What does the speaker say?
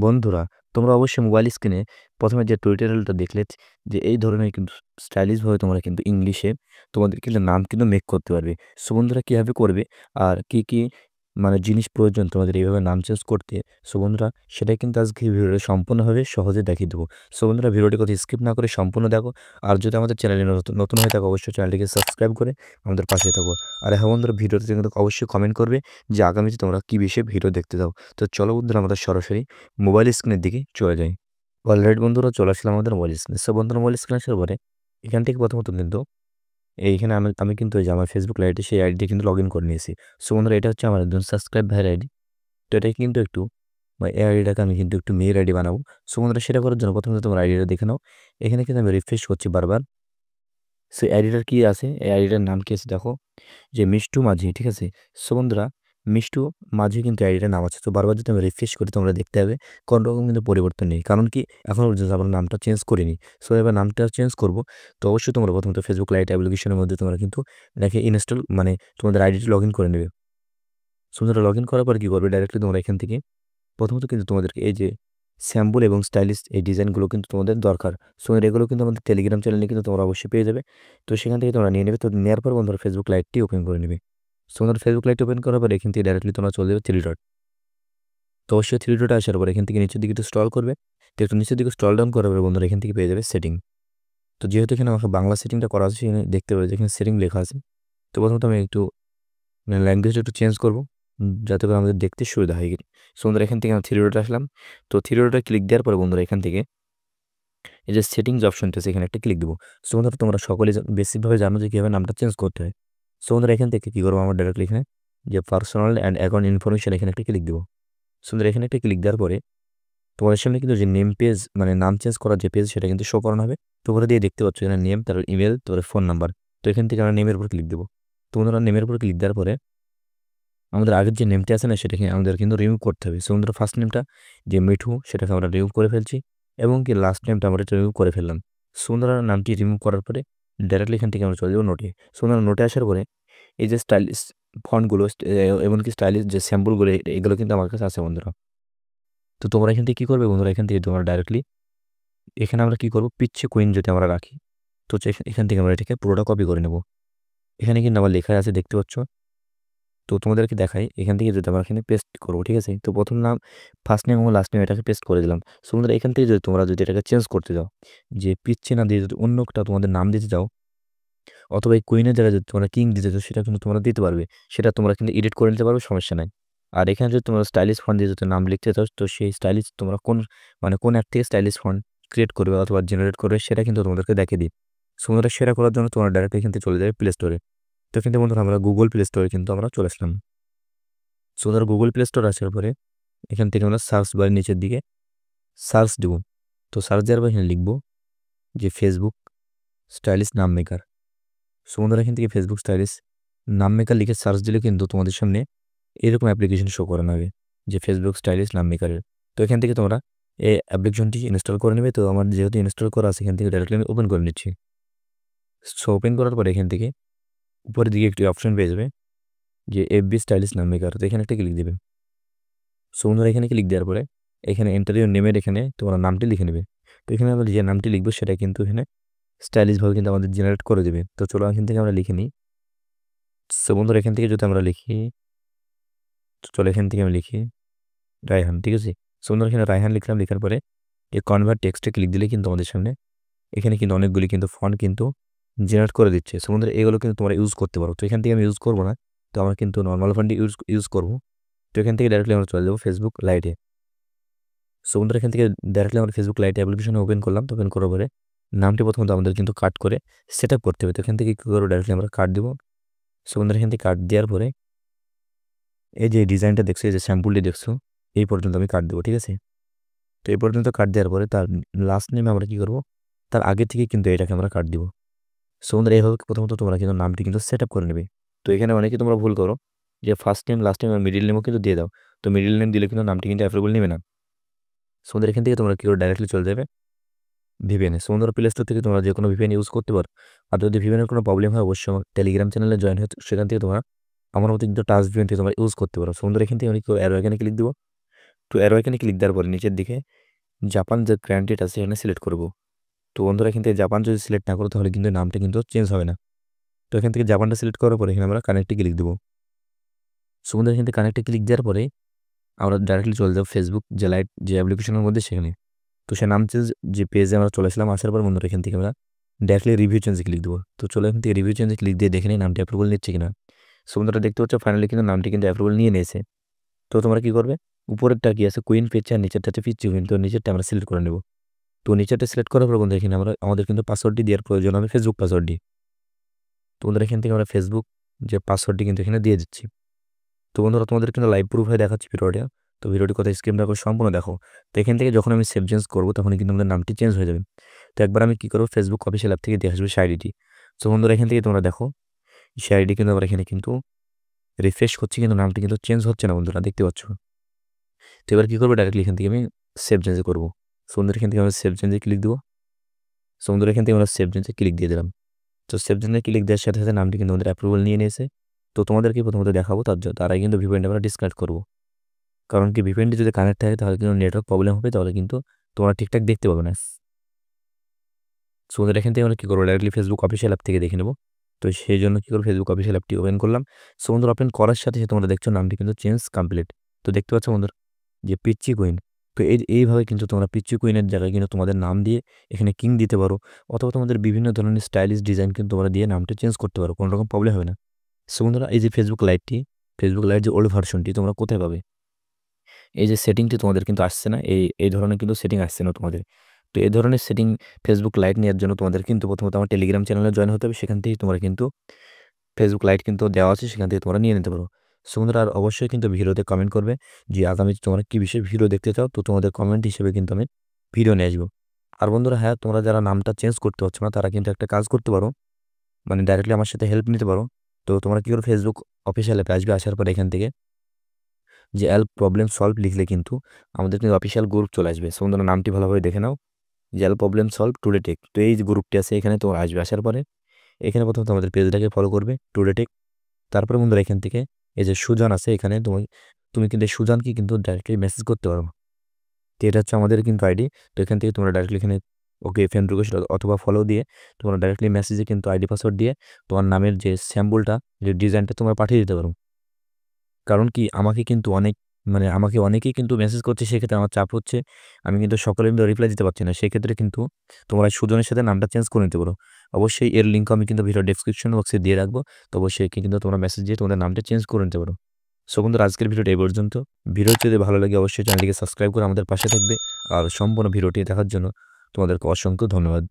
বন্ধুরা, তোমরা অবশ্যই মোবাইল স্ক্রিনে ১ম এ যে টিউটোরিয়ালটা দেখলে যে এই ধরনের কিন্তু স্টাইলিশ ভাবে তোমরা কিন্তু ইংলিশে তোমাদের কিন্তু নাম কিন্তু মেক করতে পারবে। সো বন্ধুরা কিভাবে করবে আর কি মানে জিনিস প্রয়োজন তোমাদের এইভাবে নাম চেঞ্জ করতে। সো বন্ধুরা সেটাই কিন্তু আজকে ভিডিওটা সম্পূর্ণভাবে সহজে দেখিয়ে দেবো। সো বন্ধুরা ভিডিওটি কোথাও স্কিপ না করে সম্পূর্ণ দেখো। আর যদি আমাদের চ্যানেলে নতুন হয়ে থাকো অবশ্যই চ্যানেলটিকে সাবস্ক্রাইব করে আমাদের পাশে থাকো। আর হ্যাঁ বন্ধুরা ভিডিওতে কিন্তু অবশ্যই কমেন্ট করবে যে আগামীতে তোমরা কি বিষয়ে ভিডিও দেখতে চাও। তো চলো বন্ধুরা আমরা সরাসরি মোবাইল স্ক্রিনের দিকে চলে যাই। অলরাইট বন্ধুরা চলে আসলাম আমাদের মোবাইল স্ক্রিনে। সো বন্ধুরা মোবাইল স্ক্রিনে আসার পরে এখান থেকে প্রথমত কিন্তু এইখানে আমি কিন্তু ওই যে আমার ফেসবুক লাইটে সেই আইডিটা কিন্তু লগ ইন করে নিয়েছি। সো বন্ধুরা এটা হচ্ছে আমার একজন সাবস্ক্রাইব ভাইয়ের আইডি। তো এটা কিন্তু একটু এই আইডিটাকে আমি কিন্তু একটু মেয়ের আইডি বানাবো। সো বন্ধুরা সেটা করার জন্য প্রথমে তোমার আইডিটা দেখে নাও। এখানে কিন্তু আমি রিফ্রেশ করছি বারবার। সো আইডিটার কি আছে? এই আইডিটার নাম কি আছে দেখো যে মিষ্টু মাঝি, ঠিক আছে? সো বন্ধুরা মিষ্টু মাঝি কিন্তু আইডিটার নাম আছে। তো বারবার যদি আমি রিফ্রেশ করি তোমরা দেখতে পাবে কোনো রকম কিন্তু পরিবর্তন নেই। কারণ কি এখনো পর্যন্ত আমরা নামটা চেঞ্জ করিনি। সো এবার নামটা চেঞ্জ করব। তো অবশ্যই তোমরা প্রথমত ফেসবুক লাইট অ্যাপ্লিকেশনের মধ্যে তোমরা কিন্তু এটাকে ইনস্টল মানে তোমাদের আইডিটি লগ ইন করে নেবে। সো তোমরা লগ ইন করার পর কি করবে ডাইরেক্টলি তোমরা এখান থেকে প্রথমত কিন্তু তোমাদেরকে এই যে স্যাম্পল এবং স্টাইলিশ এই ডিজাইনগুলো কিন্তু তোমাদের দরকার। সো এগুলো কিন্তু আমাদের টেলিগ্রাম চ্যানেলে কিন্তু তোমরা অবশ্যই পেয়ে যাবে। তো সেখান থেকে তোমরা নিয়ে নেবে। তো নেওয়ার পর বন্ধুরা ফেসবুক লাইটটি ওপেন করে নেবে। সো তোমাদের ফেসবুক লাইট ওপেন করার পর এখান থেকে ডাইরেক্টলি তোমরা চলে যাবে থ্রি ডট। তো অবশ্যই থ্রি ডট আসার পর এখান থেকে নিচের দিকে একটু স্ক্রল করবে। তো একটু নিচের দিকে স্ক্রল ডাউন করার পর বন্ধুরা এখান থেকে পেয়ে যাবে সেটিং। তো যেহেতু এখানে আমার বাংলা সেটিংটা করা আছে সেখানে দেখতে পাবে যে এখানে সেটিং লেখা আছে। তো প্রথমত আমি একটু ল্যাঙ্গুয়েজটা একটু চেঞ্জ করব যাতে করে আমাদের দেখতে সুবিধা হয়। সো বন্ধুরা এখান থেকে আমি থ্রি ডটে আসলাম। তো থ্রি ডটে ক্লিক দেওয়ার পরে বন্ধুরা এখান থেকে এই যে সেটিংস অপশনটা আছে এখানে একটা ক্লিক দেবো। সো বন্ধুরা তোমরা সকলে বেসিকভাবে জানো যে কীভাবে নামটা চেঞ্জ করতে হয়। সো বন্ধুরা এখান থেকে কী করবো আমার ডাইরেক্টলি এখানে যে পার্সোনাল অ্যান্ড অ্যাকাউন্ট ইনফরমেশন এখানে একটা ক্লিক দেবো। সো বন্ধুরা এখানে একটা ক্লিক দেওয়ার পরে তোমাদের সামনে কিন্তু যে নেম পেজ মানে নাম চেঞ্জ করার যে পেজ সেটা কিন্তু শো করানো হবে। তো ওখানে দিয়ে দেখতে পাচ্ছ এখানে নেম, তারপর ইমেল, তারপরে ফোন নাম্বার। তো এখান থেকে আমরা নেমের উপর ক্লিক দেবো। তো বন্ধুরা নেমের উপর ক্লিক দেওয়ার পরে আমাদের আগের যে নেমটা আছে না সেটাকে আমাদের কিন্তু রিমুভ করতে হবে। সো বন্ধুরা ফার্স্ট নেমটা যে মিঠু সেটাকে আমরা রিমুভ করে ফেলছি এবং কি লাস্ট নেমটা আমরা এটা রিমুভ করে ফেললাম। সো বন্ধুরা নামটি রিমুভ করার পরে ডাইরেক্টলি এখান থেকে আমরা চলে যাবো নোটে। সো বন্ধুরা নোটে আসার পরে এই যে স্টাইলিশ ফন্টগুলো এমনকি স্টাইলিশ যে স্যাম্পলগুলো এগুলো কিন্তু আমার কাছে আছে বন্ধুরা। তো তোমরা এখান থেকে কী করবে বন্ধুরা এখান থেকে তোমরা ডাইরেক্টলি এখানে আমরা কী করবো পিচ্ছি কুইন যদি আমরা রাখি তো এখান থেকে আমরা এটাকে পুরোটা কপি করে নেব। এখানে কিন্তু আমার লেখা আছে দেখতে পাচ্ছ। তো তোমাদেরকে দেখাই এখান থেকে যদি আমরা এখানে পেস্ট করবো, ঠিক আছে? তো প্রথম নাম ফার্স্ট নেম এবং লাস্ট নেম এটাকে পেস্ট করে দিলাম। সো বন্ধুরা এখান থেকে যদি তোমরা যদি এটাকে চেঞ্জ করতে যাও যে পিচ্ছি না দিয়ে যদি অন্য একটা তোমাদের নাম দিতে চাও অথবা এই কুইনের জায়গায় যদি তোমরা কিং দিতে চাও সেটা কিন্তু তোমরা দিতে পারবে। সেটা তোমরা কিন্তু এডিট করে নিতে পারবে, সমস্যা নাই। আর এখানে যদি তোমরা স্টাইলিশ ফন্ট দিয়ে যদি নাম লিখতে চাও তো সেই স্টাইলিশ তোমরা কোন অ্যাপ থেকে স্টাইলিশ ফন্ট ক্রিয়েট করবে অথবা জেনারেট করবে সেটা কিন্তু তোমাদেরকে দেখিয়ে দিই। সো বন্ধুরা সেটা করার জন্য তোমরা ডাইরেক্ট এখান থেকে চলে যাবে প্লে স্টোরে। তো কিন্তু বন্ধুরা আমরা গুগল প্লে স্টোরে কিন্তু আমরা চলে আসলাম। সো ধরো গুগল প্লে স্টোর আসার পরে এখান থেকে আমরা সার্চ বারের নিচের দিকে সার্চ দেব। তো সার্চ দেওয়ার পর এখানে লিখবো যে ফেসবুক স্টাইলিশ নাম মেকার। সো বন্ধুরা এখান থেকে ফেসবুক স্টাইলিশ নাম মেকার লিখে সার্চ দিলে কিন্তু তোমাদের সামনে এরকম অ্যাপ্লিকেশন শো করানো হবে যে ফেসবুক স্টাইলিশ নাম মেকারের। তো এখান থেকে তোমরা এই অ্যাপ্লিকেশনটি ইনস্টল করে নেবে। তো আমার যেহেতু ইনস্টল করা আছে এখান থেকে ডাইরেক্টলি আমি ওপেন করে নিচ্ছি। সো ওপেন করার পরে এখান থেকে উপরের দিকে একটি অপশন পেয়ে যাবে যে এফবি স্টাইলিশ নাম মেকার। তো এখানে একটা ক্লিক দেবে। সো বন্ধুরা এখানে ক্লিক দেওয়ার পরে এখানে এন্টার ইউর নেমের এখানে তোমরা নামটি লিখে নেবে। তো এখানে আমরা যে নামটি লিখবো সেটা কিন্তু এখানে স্টাইলিশভাবে কিন্তু আমাদের জেনারেট করে দেবে। তো চলো এখান থেকে আমরা লিখে নিই। সো বন্ধুরা এখান থেকে যদি আমরা লিখি তো চলো এখান থেকে আমি লিখি রায়হান, ঠিক আছে? সো বন্ধুরা এখানে রায়হান লিখলাম। লেখার পরে এই কনভার্ট টেক্সটে ক্লিক দিলে কিন্তু আমাদের সামনে এখানে কিন্তু অনেকগুলি কিন্তু ফন্ট কিন্তু জেনারেট করে দিচ্ছে। সো বন্ধুরা এগুলো কিন্তু তোমরা ইউজ করতে পারো। তো এখান থেকে আমি ইউজ করবো না, তো আমরা কিন্তু নর্মাল ফন্টই ইউজ করবো। তো এখান থেকে ডাইরেক্টলি আমরা চলে যাবো ফেসবুক লাইটে। সো বন্ধুরা এখান থেকে ডাইরেক্টলি আমরা ফেসবুক লাইট অ্যাপ্লিকেশন ওপেন করলাম। তো ওপেন করার পরে নামটি প্রথমত আমাদের কিন্তু কাট করে সেট আপ করতে হবে। তো এখান থেকে কী করবো ডাইরেক্টলি আমরা কাট দেবো। সো বন্ধুরা এখান থেকে কাট দেওয়ার পরে এই যে ডিজাইনটা দেখছো, এই যে স্যাম্পলটি দেখছো, এই পর্যন্ত আমি কাট দেবো, ঠিক আছে? তো এই পর্যন্ত কাট দেওয়ার পরে তার লাস্ট নেমে আমরা কী করবো তার আগে থেকে কিন্তু এটাকে আমরা কাট দিব। সো বন্ধুরা এইভাবে প্রথমত তোমরা কিন্তু নামটি কিন্তু সেট আপ করে নেবে। তো এখানে অনেকে তোমরা ভুল করো যে ফার্স্ট নেম লাস্ট নেম আর মিডিল নেমও কিন্তু দিয়ে দাও। তো মিডিল নেম দিলে কিন্তু নামটি কিন্তু অ্যাপ্রুভেল নেবে না। সো বন্ধুরা এখান থেকে তোমরা কী করে ডাইরেক্টলি চলে যাবে ভিপিএনে। সো বন্ধুরা প্লে স্টোর থেকে তোমরা যে কোনো ভিপিএন ইউজ করতে পারো। আর যদি ভিপিএনের কোনো প্রবলেম হয় অবশ্যই আমার টেলিগ্রাম চ্যানেলে জয়েন হয়ে সেখান থেকে তোমরা আমার মতো কিন্তু টাচ ভিপিএন থেকে তোমরা ইউজ করতে পারো। সো বন্ধুরা এখান থেকে আমি অ্যারো এখানে ক্লিক দিব। তো অ্যারো আইকনে ক্লিক দেওয়ার পরে নিচের দিকে জাপান যে কান্ট্রিটা আছে এখানে সিলেক্ট করব। তো বন্ধুরা এখান থেকে জাপান যদি সিলেক্ট না করো তাহলে কিন্তু নামটা কিন্তু চেঞ্জ হবে না। তো এখান থেকে জাপানটা সিলেক্ট করার পরে এখানে আমরা কানেক্টে ক্লিক দেবো। সো বন্ধুরা এখান থেকে কানেক্টে ক্লিক দেওয়ার পরে আমরা ডাইরেক্টলি চলে যাবো ফেসবুক যে লাইট যে অ্যাপ্লিকেশনের মধ্যে সেখানে। তো সে নাম চেঞ্জ যে পেজে আমরা চলে আসলাম, আসার পর বন্ধুরা এখান থেকে আমরা ডাইরেক্টলি রিভিউ চেঞ্জে ক্লিক দেবো। তো চলো এখান থেকে রিভিউ চেঞ্জে ক্লিক দিয়ে দেখে নিই নামটি অ্যাপ্রুভাল নিচ্ছে কিনা। সো বন্ধুরা দেখতে পাচ্ছ ফাইনালি কিন্তু নামটি কিন্তু অ্যাপ্রুভাল নিয়ে নিয়েছে। তো তোমরা কি করবে, উপরেরটা কি আছে কুইন পেজ আর নিচেরটা আছে পিচ্চি কুইন। তো নিচেরটা আমরা সিলেক্ট করে নেব। তো নিচেরটা সিলেক্ট করার পর বন্ধুরা এখানে আমাদের কিন্তু পাসওয়ার্ডটি দেওয়ার প্রয়োজন হবে, ফেসবুক পাসওয়ার্ডটি। তো বন্ধুরা এখান থেকে আমরা ফেসবুক যে পাসওয়ার্ডটি কিন্তু এখানে দিয়ে দিচ্ছি। তো বন্ধুরা তোমাদের কিন্তু লাইভ প্রুফ হয়ে দেখাচ্ছি ভিডিওটা। তো ভিডিওটি কথা স্ক্রিন রেকর্ড সম্পূর্ণ দেখো। তো এখান থেকে যখন আমি সেভ চেঞ্জ করবো তখন কিন্তু আমাদের নামটি চেঞ্জ হয়ে যাবে। তো একবার আমি কি করবো, ফেসবুক অফিসিয়াল অ্যাপ থেকে দেখে আসবো সেই আইডিটি। তো বন্ধুরা এখান থেকে তোমরা দেখো সেই আইডি কিন্তু আমরা এখানে কিন্তু রিফ্রেশ করছি, কিন্তু নামটি কিন্তু চেঞ্জ হচ্ছে না বন্ধুরা, দেখতে পাচ্ছ। তো এবার কী করবো, ডাইরেক্টলি এখান থেকে আমি সেভ চেঞ্জে করবো। সো বন্ধুরা এখান থেকে আমরা সেভ চেঞ্জে ক্লিক দেবো। সো বন্ধুরা এখান থেকে আমরা সেভ চেঞ্জে ক্লিক দিয়ে দিলাম। তো সেভ চেঞ্জে ক্লিক দেওয়ার সাথে সাথে নামটি কিন্তু আমাদের অ্যাপ্রুভাল নিয়ে নিয়েছে। তো তোমাদেরকে প্রথমত দেখাবো তার আগে কিন্তু ভিপিএনটা আমরা ডিসকানেক্ট করবো। কারণ কি ভিপিএনটি যদি কানেক্ট থাকে তাহলে কিন্তু নেটওয়ার্ক প্রবলেম হবে, তাহলে কিন্তু তোমরা ঠিকঠাক দেখতে পাবে না। সো ওদের এখান থেকে আমরা কী করবো, ডাইরেক্টলি ফেসবুক অফিসিয়াল অ্যাপ থেকে দেখে নেবো। তো সেই জন্য কী করবো, ফেসবুক অফিসিয়াল অ্যাপটি ওপেন করলাম। সো বন্ধুরা ওপেন করার সাথে সাথে তোমরা দেখছো নামটি কিন্তু চেঞ্জ কমপ্লিট। তো দেখতে পাচ্ছ বন্ধুরা যে পিচ্চি কুইন। তো এইভাবে কিন্তু তোমরা পিচ্চি কুইনের জায়গায় কিন্তু তোমাদের নাম দিয়ে এখানে কিং দিতে পারো, অথবা তোমাদের বিভিন্ন ধরনের স্টাইলিশ ডিজাইন কিন্তু তোমরা দিয়ে নামটা চেঞ্জ করতে পারো, কোনো রকম প্রবলেম হবে না। সো বন্ধুরা এই যে ফেসবুক লাইট যে ওল্ড ভার্সনটি তোমরা কোথায় পাবে, এই যে সেটিংটি তোমাদের কিন্তু আসছে না, এই ধরনের কিন্তু সেটিং আসছে না তোমাদের। তো এই ধরনের সেটিং ফেসবুক লাইট নেওয়ার জন্য তোমাদের কিন্তু প্রথমত আমার টেলিগ্রাম চ্যানেলে জয়েন হতে হবে, সেখান থেকেই তোমরা কিন্তু ফেসবুক লাইট কিন্তু দেওয়া আছে, সেখান থেকে তোমরা নিয়ে নিতে পারো। সো বন্ধুরা আর অবশ্যই কিন্তু ভিডিওতে কমেন্ট করবে যে আগামী তোমরা কী বিষয়ে ভিডিও দেখতে চাও। তো তোমাদের কমেন্ট হিসেবে কিন্তু আমি ভিডিও নিয়ে আসবো। আর বন্ধুরা হ্যাঁ, তোমরা যারা নামটা চেঞ্জ করতে পারছো না তারা কিন্তু একটা কাজ করতে পারো, মানে ডাইরেক্টলি আমার সাথে হেল্প নিতে পারো। তো তোমরা কী করো, ফেসবুক অফিসিয়াল অ্যাপে আসবে, আসার পর এখান থেকে যে হেল্প প্রবলেম সলভ লিখলে কিন্তু আমাদের কিন্তু অফিসিয়াল গ্রুপ চলে আসবে। সো বন্ধুরা নামটি ভালোভাবে দেখে নাও, যে help problem solve today take. তো এই যে গ্রুপটি আছে এখানে তোমরা আসবে, আসার পরে এখানে প্রথমত আমাদের পেজটাকে ফলো করবে টুডে টেক। তারপরে বন্ধুরা এখান থেকে এই যে সুজন আছে এখানে তুমি কিন্তু এই সুজনকে কিন্তু ডাইরেক্টলি মেসেজ করতে পারো। তো এটা হচ্ছে আমাদের কিন্তু আইডি। তো এখান থেকে তোমরা ডাইরেক্টলি এখানে ওকে ফ্রেন্ড রিকোয়েস্ট অথবা ফলো দিয়ে তোমরা ডাইরেক্টলি মেসেজে কিন্তু আইডি পাসওয়ার্ড দিয়ে তোমার নামের যে স্যাম্পলটা যে ডিজাইনটা তোমরা পাঠিয়ে দিতে পারো। কারণ কি আমাকে কিন্তু আমাকে অনেকেই কিন্তু মেসেজ করছে, সেক্ষেত্রে আমার চাপ হচ্ছে। আমি কিন্তু সকলের কিন্তু রিপ্লাই দিতে পারছি না। সেক্ষেত্রে কিন্তু তোমরা সুজনের সাথে নামটা চেঞ্জ করে নিতে পারো। অবশ্যই এর লিঙ্ক আমি কিন্তু ভিডিও ডেসক্রিপশন বক্সে দিয়ে রাখবো। তো অবশ্যই কিন্তু তোমরা মেসেজ দিয়ে তোমাদের নামটা চেঞ্জ করে নিতে পারো। সো বন্ধুরা আজকের ভিডিওটা এই পর্যন্ত। ভিডিও যদি ভালো লাগে অবশ্যই চ্যানেলটিকে সাবস্ক্রাইব করে আমাদের পাশে থাকবে। আর সম্পূর্ণ ভিডিওটি দেখার জন্য তোমাদেরকে অসংখ্য ধন্যবাদ।